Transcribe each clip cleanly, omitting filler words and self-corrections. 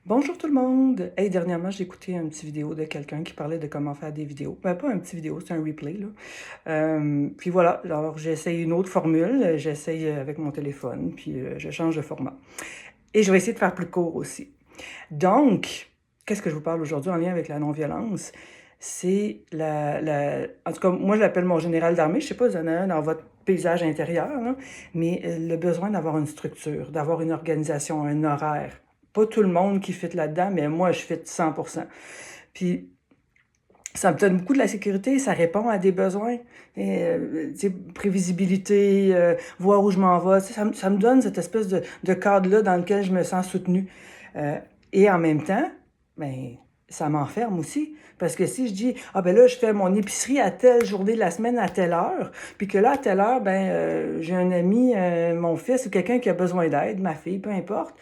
Bonjour tout le monde! Hey, dernièrement, j'ai écouté une petite vidéo de quelqu'un qui parlait de comment faire des vidéos. Ben, pas un petit vidéo, c'est un replay, là. Puis voilà, alors j'essaye une autre formule, j'essaye avec mon téléphone, puis je change de format. Et je vais essayer de faire plus court aussi. Donc, qu'est-ce que je vous parle aujourd'hui en lien avec la non-violence? C'est En tout cas, moi, je l'appelle mon général d'armée. Je sais pas, vous en avez un dans votre paysage intérieur, là, mais le besoin d'avoir une structure, d'avoir une organisation, un horaire. Pas tout le monde qui fit là-dedans, mais moi, je fit 100%. Puis, ça me donne beaucoup de la sécurité, ça répond à des besoins, tu sais, prévisibilité, voir où je m'en vais, tu sais, ça me donne cette espèce de cadre-là dans lequel je me sens soutenue. Euh, et en même temps, ben, ça m'enferme aussi. Parce que si je dis, ah ben là, je fais mon épicerie à telle journée de la semaine à telle heure, puis que là, à telle heure, ben, j'ai un ami, mon fils ou quelqu'un qui a besoin d'aide, ma fille, peu importe.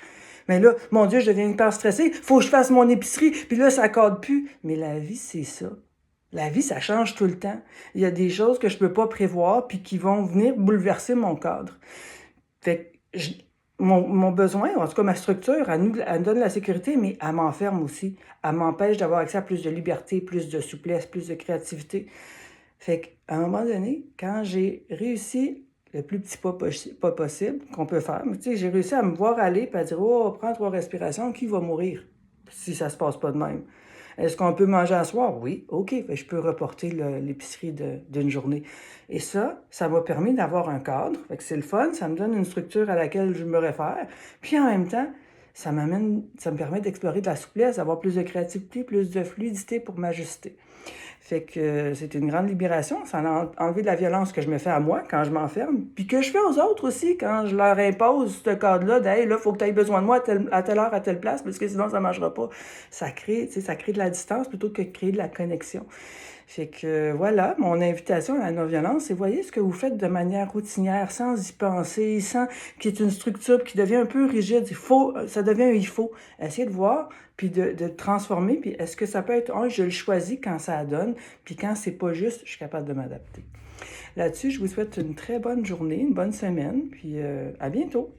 Mais là, mon Dieu, je deviens hyper stressée, faut que je fasse mon épicerie, puis là, ça cadre plus. Mais la vie, c'est ça. La vie, ça change tout le temps. Il y a des choses que je peux pas prévoir puis qui vont venir bouleverser mon cadre. Fait que mon besoin, en tout cas ma structure, elle me donne la sécurité, mais elle m'enferme aussi. Elle m'empêche d'avoir accès à plus de liberté, plus de souplesse, plus de créativité. Fait qu'à un moment donné, quand j'ai réussi le plus petit pas possible qu'on peut faire, tu sais, j'ai réussi à me voir aller et à dire, oh, prends 3 respirations, qui va mourir si ça se passe pas de même? Est-ce qu'on peut manger à soir? Oui, OK, fait je peux reporter l'épicerie d'une journée. Et ça m'a permis d'avoir un cadre, fait que c'est le fun, ça me donne une structure à laquelle je me réfère. Puis en même temps, ça me permet d'explorer de la souplesse, d'avoir plus de créativité, plus de fluidité pour m'ajuster. Fait que c'est une grande libération, ça a enlevé de la violence que je me fais à moi quand je m'enferme, puis que je fais aux autres aussi quand je leur impose ce cadre-là de hey, là, faut que tu aies besoin de moi à telle heure, à telle place, parce que sinon ça ne marchera pas. Ça crée, tu sais, ça crée de la distance plutôt que de créer de la connexion. Fait que voilà, mon invitation à la non-violence, c'est voyez ce que vous faites de manière routinière, sans y penser, sans qui est une structure qui devient un peu rigide. Il faut, ça devient un il faut. Essayez de voir, puis de transformer, puis est-ce que ça peut être, oh, je le choisis quand ça donne, puis quand c'est pas juste, je suis capable de m'adapter. Là-dessus, je vous souhaite une très bonne journée, une bonne semaine, puis à bientôt.